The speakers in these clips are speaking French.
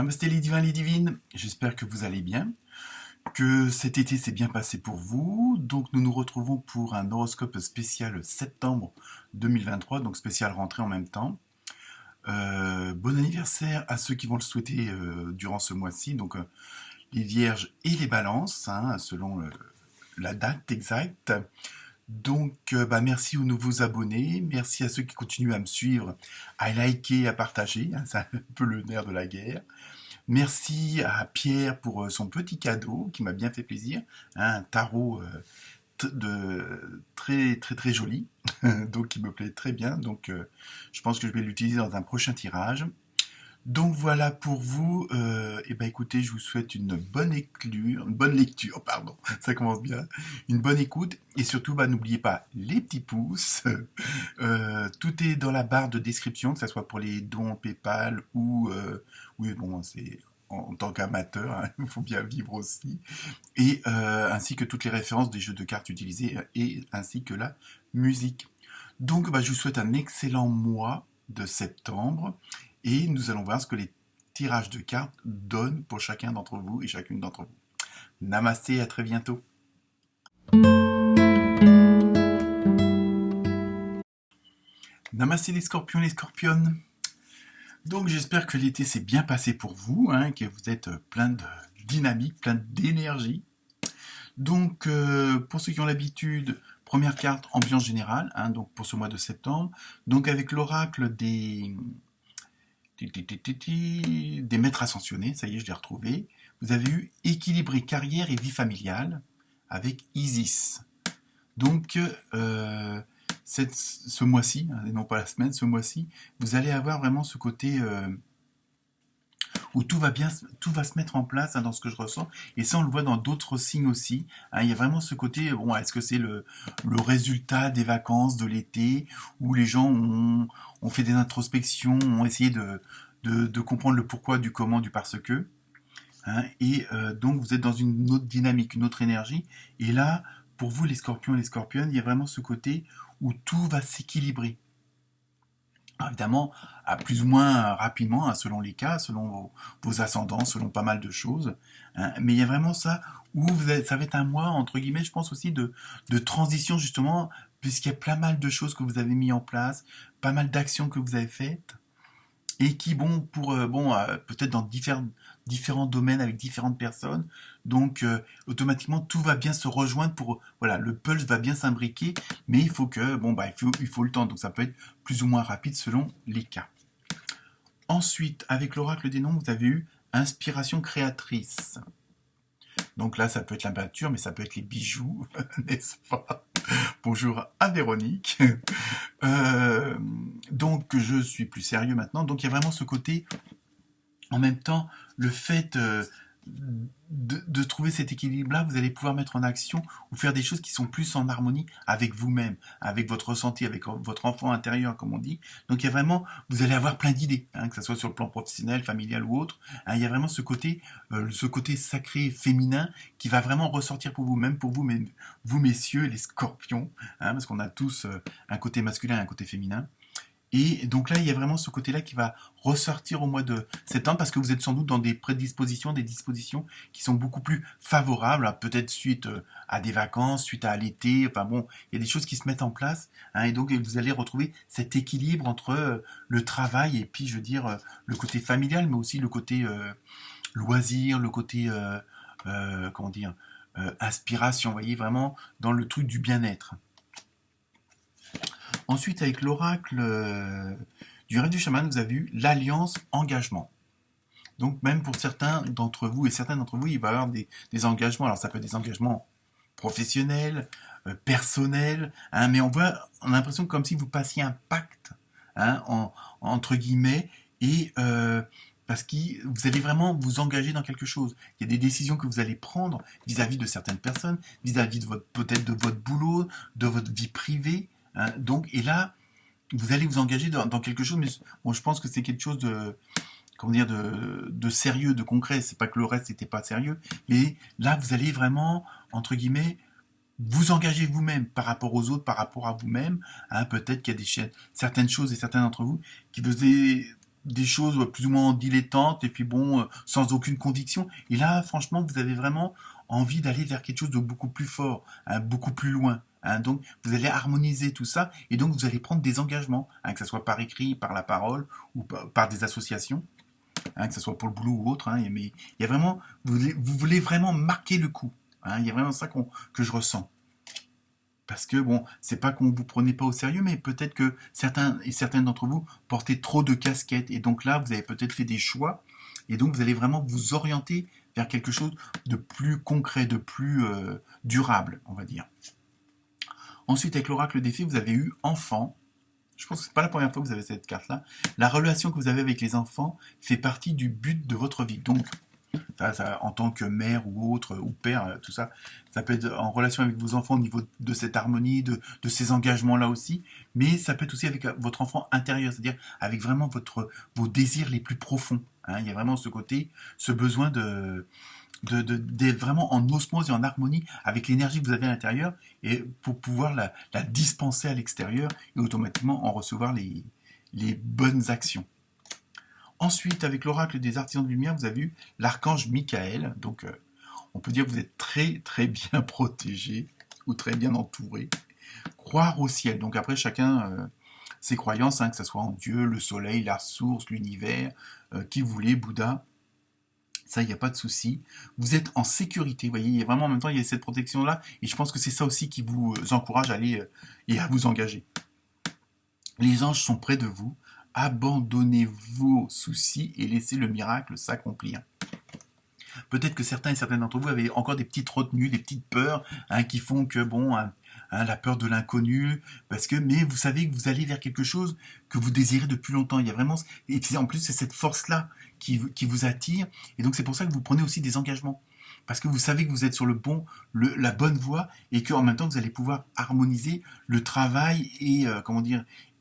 Namasté les divins, les divines, j'espère que vous allez bien, que cet été s'est bien passé pour vous. Donc nous nous retrouvons pour un horoscope spécial septembre 2023, donc spécial rentrée en même temps. Bon anniversaire à ceux qui vont le souhaiter durant ce mois-ci, donc les vierges et les balances, hein, selon la date exacte. Donc merci aux nouveaux abonnés, merci à ceux qui continuent à me suivre, à liker, à partager, hein, c'est un peu le nerf de la guerre. Merci à Pierre pour son petit cadeau qui m'a bien fait plaisir, hein, un tarot très très très joli, donc qui me plaît très bien. Donc je pense que je vais l'utiliser dans un prochain tirage. Donc voilà pour vous. Et ben écoutez, je vous souhaite une bonne lecture, pardon. Ça commence bien, une bonne écoute et surtout, n'oubliez pas les petits pouces. Tout est dans la barre de description, que ce soit pour les dons PayPal ou oui bon c'est en tant qu'amateur, hein, il faut bien vivre aussi, et ainsi que toutes les références des jeux de cartes utilisés et ainsi que la musique. Donc je vous souhaite un excellent mois de septembre et nous allons voir ce que les tirages de cartes donnent pour chacun d'entre vous et chacune d'entre vous. Namasté, à très bientôt. Namasté les scorpions, les scorpionnes. Donc j'espère que l'été s'est bien passé pour vous, hein, que vous êtes plein de dynamique, plein d'énergie. Donc pour ceux qui ont l'habitude, première carte, ambiance générale, hein, donc pour ce mois de septembre. Donc avec l'oracle des maîtres ascensionnés, ça y est, je l'ai retrouvé. Vous avez eu équilibrer carrière et vie familiale avec Isis. Donc, ce mois-ci, et non pas la semaine, ce mois-ci, vous allez avoir vraiment ce côté où tout va se mettre en place, hein, dans ce que je ressens. Et ça, on le voit dans d'autres signes aussi, hein. Il y a vraiment ce côté, bon, est-ce que c'est le résultat des vacances, de l'été, où les gens ont fait des introspections, ont essayé de comprendre le pourquoi, du comment, du parce que, hein, et donc vous êtes dans une autre dynamique, une autre énergie. Et là, pour vous, les scorpions et les scorpionnes, il y a vraiment ce côté où tout va s'équilibrer. Alors, évidemment, à plus ou moins rapidement, hein, selon les cas, selon vos ascendants, selon pas mal de choses, hein, mais il y a vraiment ça où ça va être un mois, entre guillemets, je pense aussi de transition, justement, puisqu'il y a plein mal de choses que vous avez mis en place, pas mal d'actions que vous avez faites, et qui, bon, peut-être dans différents domaines avec différentes personnes, donc automatiquement tout va bien se rejoindre pour, voilà, le pulse va bien s'imbriquer, mais il faut que, il faut le temps, donc ça peut être plus ou moins rapide selon les cas. Ensuite, avec l'oracle des noms, vous avez eu inspiration créatrice. Donc là, ça peut être la peinture, mais ça peut être les bijoux, n'est-ce pas? Bonjour à Véronique. Donc je suis plus sérieux maintenant. Donc il y a vraiment ce côté, en même temps, le fait de trouver cet équilibre-là, vous allez pouvoir mettre en action ou faire des choses qui sont plus en harmonie avec vous-même, avec votre ressenti, avec votre enfant intérieur, comme on dit. Donc il y a vraiment, vous allez avoir plein d'idées, hein, que ce soit sur le plan professionnel, familial ou autre, hein. Il y a vraiment ce côté sacré féminin qui va vraiment ressortir pour vous, même pour vous, vous messieurs, les scorpions, hein, parce qu'on a tous un côté masculin et un côté féminin. Et donc là, il y a vraiment ce côté-là qui va ressortir au mois de septembre parce que vous êtes sans doute dans des prédispositions, des dispositions qui sont beaucoup plus favorables, hein, peut-être suite à des vacances, suite à l'été, enfin bon, il y a des choses qui se mettent en place, hein, et donc vous allez retrouver cet équilibre entre le travail et puis, je veux dire, le côté familial, mais aussi le côté loisir, le côté, comment dire, inspiration, vous voyez, vraiment dans le truc du bien-être. Ensuite, avec l'oracle du rêve du chaman, vous avez eu l'alliance engagement. Donc même pour certains d'entre vous et certains d'entre vous, il va y avoir des engagements. Alors ça peut être des engagements professionnels, personnels, hein, mais on a l'impression comme si vous passiez un pacte, hein, entre guillemets, et parce que vous allez vraiment vous engager dans quelque chose. Il y a des décisions que vous allez prendre vis-à-vis de certaines personnes, vis-à-vis de peut-être de votre boulot, de votre vie privée, hein. Donc, et là, vous allez vous engager dans quelque chose, mais bon, je pense que c'est quelque chose comment dire, de sérieux, de concret. C'est pas que le reste n'était pas sérieux, mais là, vous allez vraiment, entre guillemets, vous engager vous-même par rapport aux autres, par rapport à vous-même, hein. Peut-être qu'il y a certaines choses et certains d'entre vous qui des choses plus ou moins dilettantes et puis bon, sans aucune conviction. Et là, franchement, vous avez vraiment envie d'aller vers quelque chose de beaucoup plus fort, hein, beaucoup plus loin. Hein. Donc, vous allez harmoniser tout ça et donc vous allez prendre des engagements, hein, que ce soit par écrit, par la parole ou par des associations, hein, que ce soit pour le boulot ou autre. Hein, mais il y a vraiment, vous voulez vraiment marquer le coup. Hein, il y a vraiment ça que je ressens. Parce que bon, c'est pas qu'on vous prenez pas au sérieux, mais peut-être que certains et certaines d'entre vous portez trop de casquettes. Et donc là, vous avez peut-être fait des choix. Et donc vous allez vraiment vous orienter vers quelque chose de plus concret, de plus durable, on va dire. Ensuite, avec l'oracle des fées, vous avez eu enfant. Je pense que c'est pas la première fois que vous avez cette carte-là. La relation que vous avez avec les enfants fait partie du but de votre vie. Donc, en tant que mère ou autre, ou père, tout ça, ça peut être en relation avec vos enfants au niveau de cette harmonie, de ces engagements-là aussi, mais ça peut être aussi avec votre enfant intérieur, c'est-à-dire avec vraiment vos désirs les plus profonds. Hein. Il y a vraiment ce côté, ce besoin d'être vraiment en osmose et en harmonie avec l'énergie que vous avez à l'intérieur et pour pouvoir la dispenser à l'extérieur et automatiquement en recevoir les bonnes actions. Ensuite, avec l'oracle des artisans de lumière, vous avez eu l'archange Michael. Donc, on peut dire que vous êtes très très bien protégé ou très bien entouré. Croire au ciel. Donc après, chacun ses croyances, hein, que ce soit en Dieu, le soleil, la source, l'univers, qui vous voulez, Bouddha. Ça, il n'y a pas de souci. Vous êtes en sécurité. Vous voyez, il y a vraiment en même temps, il y a cette protection-là. Et je pense que c'est ça aussi qui vous encourage à aller et à vous engager. Les anges sont près de vous. Abandonnez vos soucis et laissez le miracle s'accomplir. Peut-être que certains et certaines d'entre vous avez encore des petites retenues, des petites peurs, hein, qui font que, bon, hein, la peur de l'inconnu, mais vous savez que vous allez vers quelque chose que vous désirez depuis longtemps. Il y a vraiment, et en plus, c'est cette force-là qui vous attire, et donc c'est pour ça que vous prenez aussi des engagements. Parce que vous savez que vous êtes sur la bonne voie et qu'en même temps vous allez pouvoir harmoniser le travail et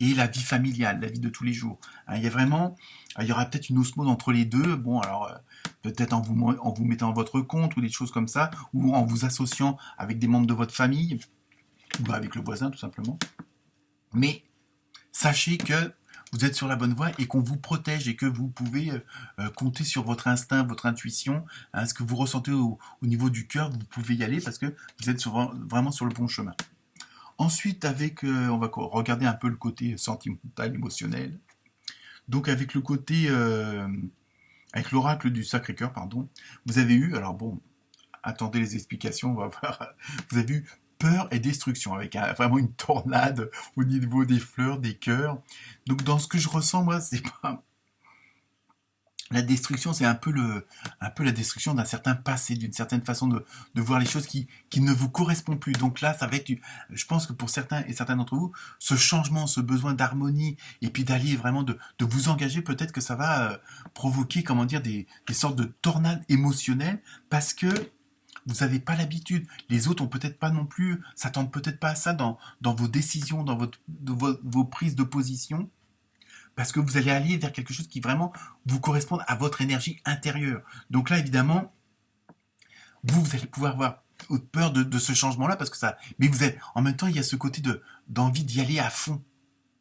et la vie familiale, la vie de tous les jours. Hein, il y aura peut-être une osmose entre les deux. Bon, alors peut-être en vous mettant à votre compte ou des choses comme ça, ou en vous associant avec des membres de votre famille ou avec le voisin tout simplement. Mais sachez que vous êtes sur la bonne voie et qu'on vous protège et que vous pouvez compter sur votre instinct, votre intuition, hein, ce que vous ressentez au niveau du cœur, vous pouvez y aller parce que vous êtes vraiment sur le bon chemin. Ensuite, on va regarder un peu le côté sentimental, émotionnel. Donc avec avec l'oracle du Sacré-Cœur, pardon, vous avez eu, alors bon, attendez les explications, on va voir, vous avez eu peur et destruction, avec vraiment une tornade au niveau des fleurs, des cœurs. Donc dans ce que je ressens, moi, c'est pas... La destruction, c'est un peu la destruction d'un certain passé, d'une certaine façon de voir les choses qui ne vous correspond plus. Donc là, ça va être, je pense que pour certains et certaines d'entre vous, ce changement, ce besoin d'harmonie, et puis d'aller vraiment de vous engager, peut-être que ça va provoquer, des sortes de tornades émotionnelles, parce que vous n'avez pas l'habitude. Les autres ont peut-être pas non plus, s'attendent peut-être pas à ça dans vos décisions, dans vos prises de position. Parce que vous allez aller vers quelque chose qui vraiment vous correspond à votre énergie intérieure. Donc là, évidemment, vous allez pouvoir avoir peur de ce changement-là, parce que ça. Mais en même temps, il y a ce côté d'envie d'y aller à fond,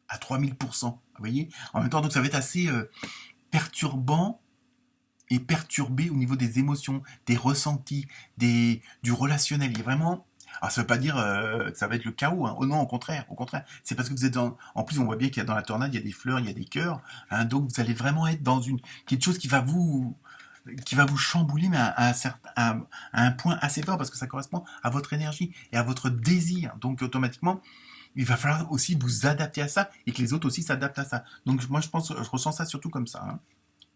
à 3000%. Vous voyez. En même temps, donc ça va être assez perturbant et perturbé au niveau des émotions, des ressentis, du relationnel. Il y a vraiment. Alors ça veut pas dire que ça va être le chaos, hein. Oh non, au contraire. C'est parce que vous êtes en plus, on voit bien qu'il y a dans la tornade, il y a des fleurs, il y a des cœurs, hein. Donc vous allez vraiment être dans quelque chose qui va vous chambouler, mais à un point assez fort, parce que ça correspond à votre énergie et à votre désir. Donc automatiquement, il va falloir aussi vous adapter à ça et que les autres aussi s'adaptent à ça. Donc moi, je ressens ça surtout comme ça. Hein.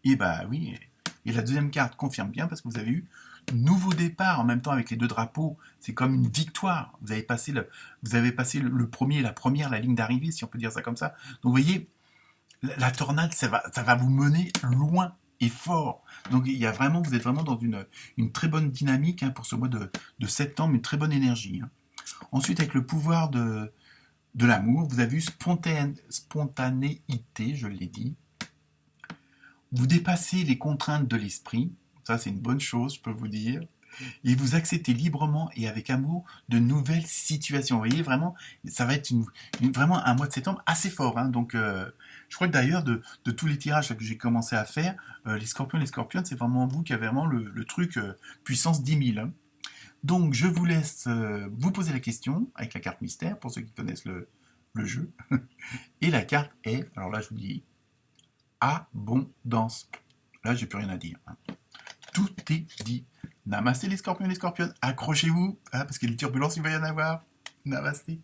Et bah oui. Et la deuxième carte confirme bien, parce que vous avez eu nouveau départ en même temps avec les deux drapeaux. C'est comme une victoire. Vous avez passé le premier et la première, la ligne d'arrivée, si on peut dire ça comme ça. Donc vous voyez, la tornade, ça va vous mener loin et fort. Donc vous êtes vraiment dans une très bonne dynamique, hein, pour ce mois de septembre, une très bonne énergie. Hein. Ensuite, avec le pouvoir de l'amour, vous avez eu spontanéité, je l'ai dit. Vous dépassez les contraintes de l'esprit. Ça, c'est une bonne chose, je peux vous dire. Et vous acceptez librement et avec amour de nouvelles situations. Vous voyez, vraiment, ça va être vraiment un mois de septembre assez fort. Hein. Donc, je crois que d'ailleurs, de tous les tirages que j'ai commencé à faire, les scorpions, c'est vraiment vous qui avez vraiment le truc puissance 10 000. Hein. Donc, je vous laisse vous poser la question avec la carte mystère, pour ceux qui connaissent le jeu. Et la carte est, alors là, je vous dis, abondance. Là, j'ai plus rien à dire. Hein. Tout est dit. Namasté les scorpions, accrochez-vous, hein, parce que les turbulences, il va y en avoir. Namasté.